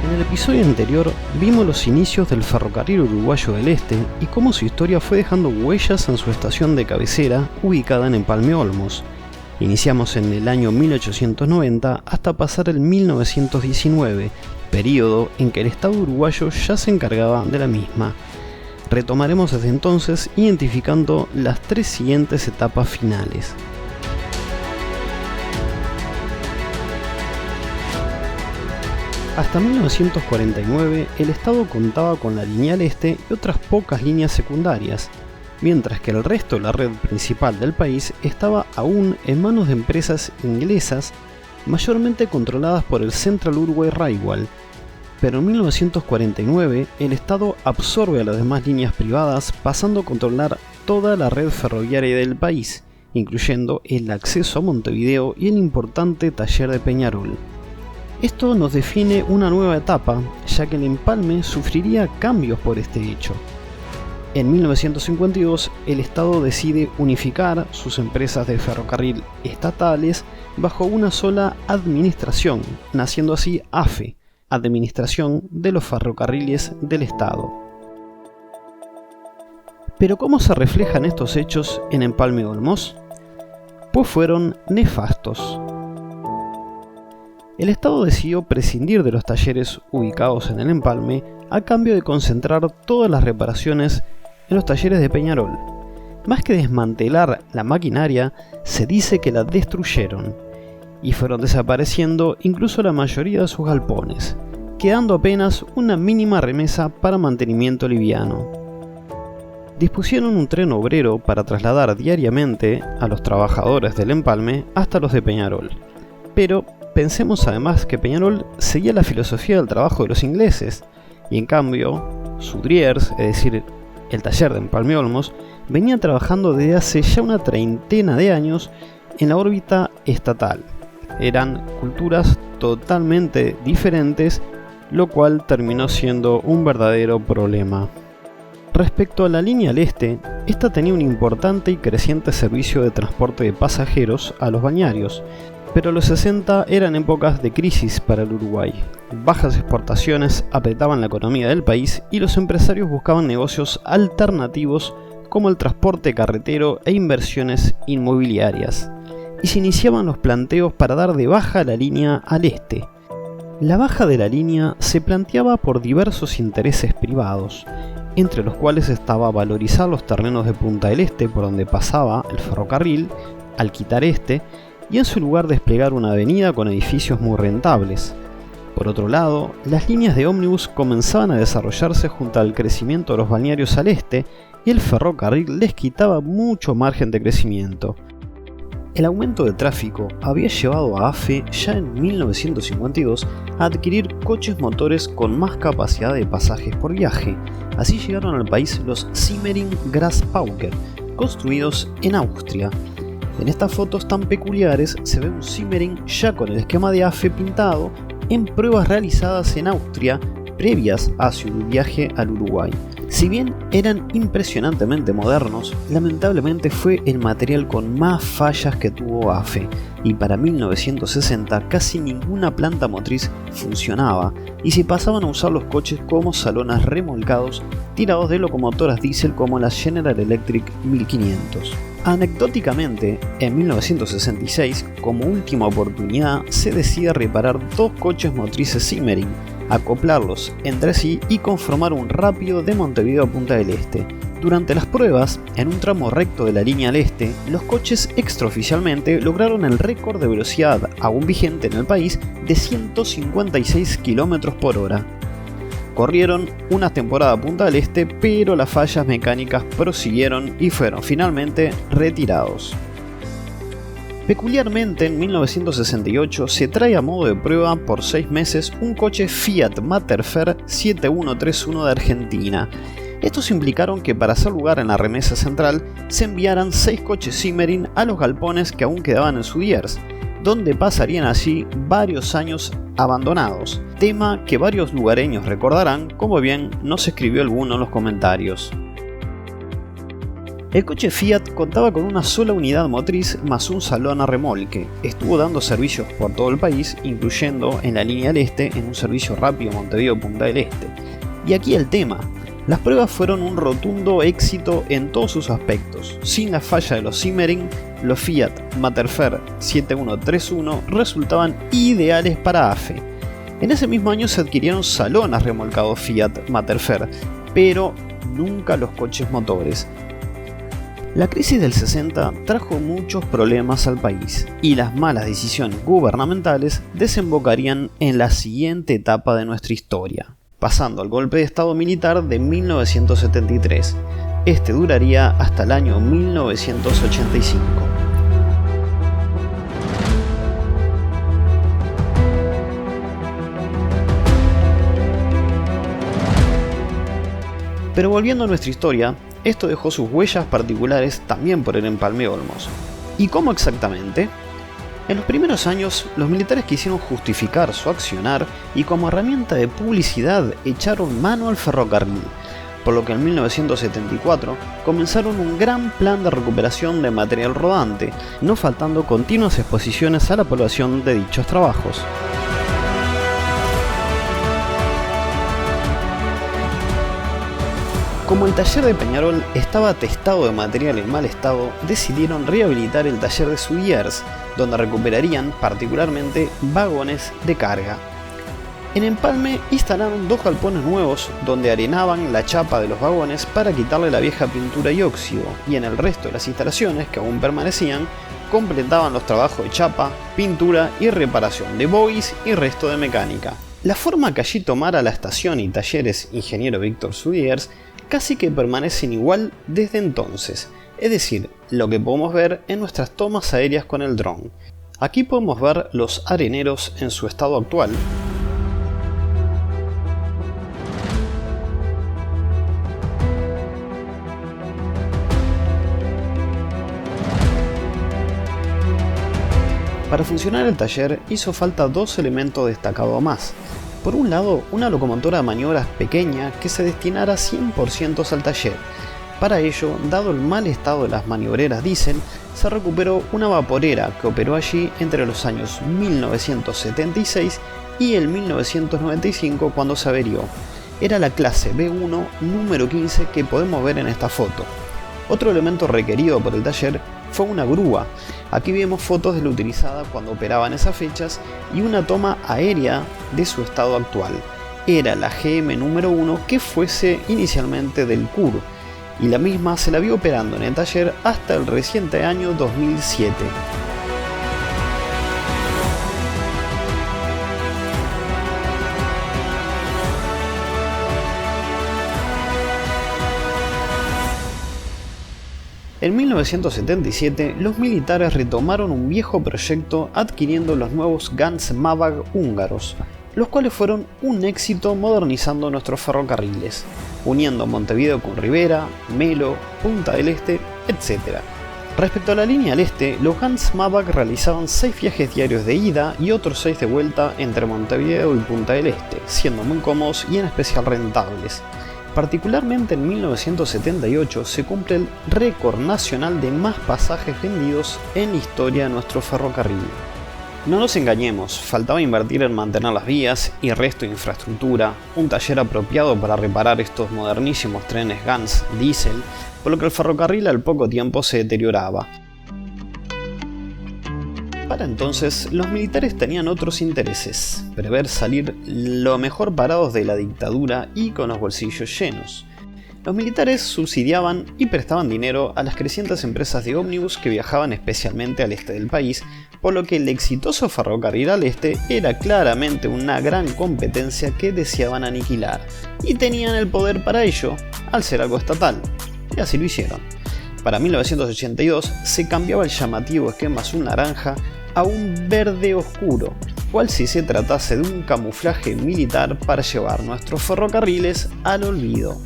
En el episodio anterior vimos los inicios del Ferrocarril Uruguayo del Este y cómo su historia fue dejando huellas en su estación de cabecera ubicada en Empalme Olmos. Iniciamos en el año 1890 hasta pasar el 1919, periodo en que el Estado uruguayo ya se encargaba de la misma. Retomaremos desde entonces identificando las tres siguientes etapas finales. Hasta 1949, el Estado contaba con la Lineal Este y otras pocas líneas secundarias, mientras que el resto de la red principal del país estaba aún en manos de empresas inglesas, mayormente controladas por el Central Uruguay Railway. Pero en 1949, el Estado absorbe a las demás líneas privadas, pasando a controlar toda la red ferroviaria del país, incluyendo el acceso a Montevideo y el importante taller de Peñarol. Esto nos define una nueva etapa, ya que el Empalme sufriría cambios por este hecho. En 1952, el Estado decide unificar sus empresas de ferrocarril estatales bajo una sola administración, naciendo así AFE, Administración de los Ferrocarriles del Estado. Pero ¿cómo se reflejan estos hechos en Empalme Olmos? Pues fueron nefastos. El Estado decidió prescindir de los talleres ubicados en el Empalme a cambio de concentrar todas las reparaciones en los talleres de Peñarol. Más que desmantelar la maquinaria, se dice que la destruyeron, y fueron desapareciendo incluso la mayoría de sus galpones, quedando apenas una mínima remesa para mantenimiento liviano. Dispusieron un tren obrero para trasladar diariamente a los trabajadores del Empalme hasta los de Peñarol, pero pensemos además que Peñarol seguía la filosofía del trabajo de los ingleses, y en cambio, Sudriers, es decir, el taller de Empalme Olmos, venía trabajando desde hace ya una treintena de años en la órbita estatal. Eran culturas totalmente diferentes, lo cual terminó siendo un verdadero problema. Respecto a la Lineal Este, esta tenía un importante y creciente servicio de transporte de pasajeros a los balnearios, pero los 60 eran épocas de crisis para el Uruguay. Bajas exportaciones apretaban la economía del país y los empresarios buscaban negocios alternativos como el transporte carretero e inversiones inmobiliarias. Y se iniciaban los planteos para dar de baja la línea al este. La baja de la línea se planteaba por diversos intereses privados, entre los cuales estaba valorizar los terrenos de Punta del Este por donde pasaba el ferrocarril, al quitar este, y en su lugar desplegar una avenida con edificios muy rentables. Por otro lado, las líneas de ómnibus comenzaban a desarrollarse junto al crecimiento de los balnearios al este y el ferrocarril les quitaba mucho margen de crecimiento. El aumento de tráfico había llevado a AFE ya en 1952 a adquirir coches motores con más capacidad de pasajes por viaje. Así llegaron al país los Simmering Grasspauker, construidos en Austria. En estas fotos tan peculiares se ve un Simmering ya con el esquema de AFE pintado en pruebas realizadas en Austria previas a su viaje al Uruguay. Si bien eran impresionantemente modernos, lamentablemente fue el material con más fallas que tuvo AFE, y para 1960 casi ninguna planta motriz funcionaba, y se pasaban a usar los coches como salones remolcados tirados de locomotoras diésel como las General Electric 1500. Anecdóticamente, en 1966, como última oportunidad, se decide reparar dos coches motrices Simmering, acoplarlos entre sí y conformar un rápido de Montevideo a Punta del Este. Durante las pruebas, en un tramo recto de la línea al este, los coches extraoficialmente lograron el récord de velocidad aún vigente en el país de 156 km por hora. Corrieron una temporada a Punta del Este, pero las fallas mecánicas prosiguieron y fueron finalmente retirados. Peculiarmente, en 1968 se trae a modo de prueba por 6 meses un coche Fiat Materfer 7131 de Argentina. Estos implicaron que para hacer lugar en la remesa central se enviaran 6 coches Simmering a los galpones que aún quedaban en Sudriers, donde pasarían allí varios años abandonados, tema que varios lugareños recordarán, como bien nos escribió alguno en los comentarios. El coche Fiat contaba con una sola unidad motriz más un salón a remolque. Estuvo dando servicios por todo el país, incluyendo en la línea del Este en un servicio rápido Montevideo-Punta del Este. Y aquí el tema. Las pruebas fueron un rotundo éxito en todos sus aspectos. Sin la falla de los Simmering, los Fiat Materfer 7131 resultaban ideales para AFE. En ese mismo año se adquirieron salones remolcados Fiat Materfer, pero nunca los coches motores. La crisis del 60 trajo muchos problemas al país, y las malas decisiones gubernamentales desembocarían en la siguiente etapa de nuestra historia, pasando al golpe de estado militar de 1973. Este duraría hasta el año 1985. Pero volviendo a nuestra historia, esto dejó sus huellas particulares también por el empalme Olmos. ¿Y cómo exactamente? En los primeros años, los militares quisieron justificar su accionar y como herramienta de publicidad echaron mano al ferrocarril, por lo que en 1974 comenzaron un gran plan de recuperación de material rodante, no faltando continuas exposiciones a la población de dichos trabajos. Como el taller de Peñarol estaba atestado de material en mal estado, decidieron rehabilitar el taller de Sudiers, donde recuperarían particularmente vagones de carga. En Empalme instalaron 2 galpones nuevos donde arenaban la chapa de los vagones para quitarle la vieja pintura y óxido, y en el resto de las instalaciones que aún permanecían, completaban los trabajos de chapa, pintura y reparación de bogies y resto de mecánica. La forma que allí tomara la estación y talleres Ingeniero Víctor Sudiers casi que permanecen igual desde entonces, es decir, lo que podemos ver en nuestras tomas aéreas con el dron. Aquí podemos ver los areneros en su estado actual. Para funcionar el taller hizo falta 2 elementos destacados más. Por un lado, una locomotora de maniobras pequeña que se destinara 100% al taller. Para ello, dado el mal estado de las maniobreras diésel, se recuperó una vaporera que operó allí entre los años 1976 y el 1995 cuando se averió. Era la clase B1 número 15 que podemos ver en esta foto. Otro elemento requerido por el taller fue una grúa. Aquí vemos fotos de la utilizada cuando operaba en esas fechas y una toma aérea de su estado actual. Era la GM número 1 que fuese inicialmente del CUR, y la misma se la vio operando en el taller hasta el reciente año 2007. En 1977, los militares retomaron un viejo proyecto adquiriendo los nuevos Ganz Mabag húngaros, los cuales fueron un éxito modernizando nuestros ferrocarriles, uniendo Montevideo con Rivera, Melo, Punta del Este, etc. Respecto a la línea al este, los Ganz Mabag realizaban 6 viajes diarios de ida y otros 6 de vuelta entre Montevideo y Punta del Este, siendo muy cómodos y en especial rentables. Particularmente en 1978 se cumple el récord nacional de más pasajes vendidos en la historia de nuestro ferrocarril. No nos engañemos, faltaba invertir en mantener las vías y resto de infraestructura, un taller apropiado para reparar estos modernísimos trenes Ganz diésel, por lo que el ferrocarril al poco tiempo se deterioraba. Para entonces, los militares tenían otros intereses, prever salir lo mejor parados de la dictadura y con los bolsillos llenos. Los militares subsidiaban y prestaban dinero a las crecientes empresas de ómnibus que viajaban especialmente al este del país, por lo que el exitoso ferrocarril al este era claramente una gran competencia que deseaban aniquilar, y tenían el poder para ello, al ser algo estatal, y así lo hicieron. Para 1982 se cambiaba el llamativo esquema azul naranja a un verde oscuro, cual si se tratase de un camuflaje militar para llevar nuestros ferrocarriles al olvido.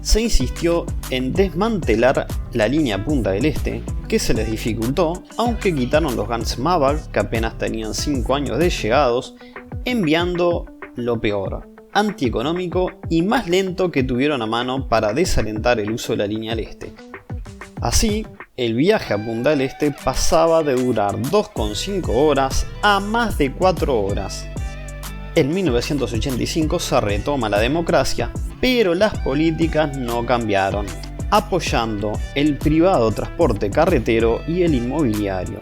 Se insistió en desmantelar la línea Punta del Este, que se les dificultó, aunque quitaron los Ganz Mabag, que apenas tenían 5 años de llegados, enviando lo peor, antieconómico y más lento que tuvieron a mano para desalentar el uso de la línea al este. Así, el viaje a Punta del Este pasaba de durar 2,5 horas a más de 4 horas. En 1985 se retoma la democracia, pero las políticas no cambiaron, apoyando el privado transporte carretero y el inmobiliario.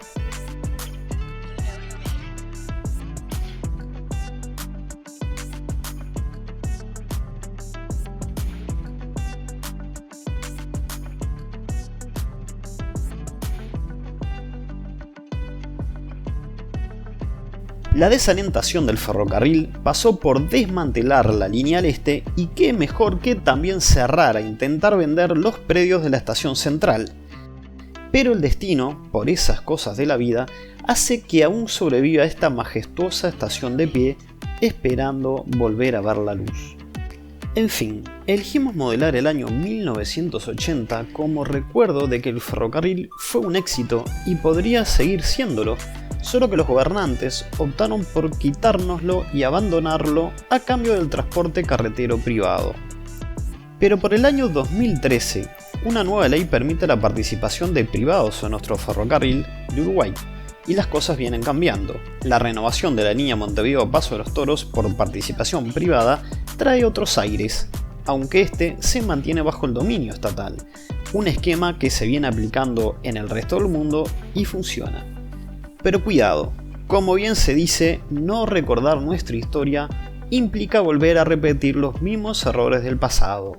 La desalientación del ferrocarril pasó por desmantelar la Lineal Este y qué mejor que también cerrar a intentar vender los predios de la estación central. Pero el destino, por esas cosas de la vida, hace que aún sobreviva esta majestuosa estación de pie, esperando volver a ver la luz. En fin, elegimos modelar el año 1980 como recuerdo de que el ferrocarril fue un éxito y podría seguir siéndolo, solo que los gobernantes optaron por quitárnoslo y abandonarlo a cambio del transporte carretero privado. Pero por el año 2013, una nueva ley permite la participación de privados en nuestro ferrocarril de Uruguay, y las cosas vienen cambiando. La renovación de la línea Montevideo-Paso de los Toros por participación privada trae otros aires, aunque este se mantiene bajo el dominio estatal, un esquema que se viene aplicando en el resto del mundo y funciona. Pero cuidado, como bien se dice, no recordar nuestra historia implica volver a repetir los mismos errores del pasado.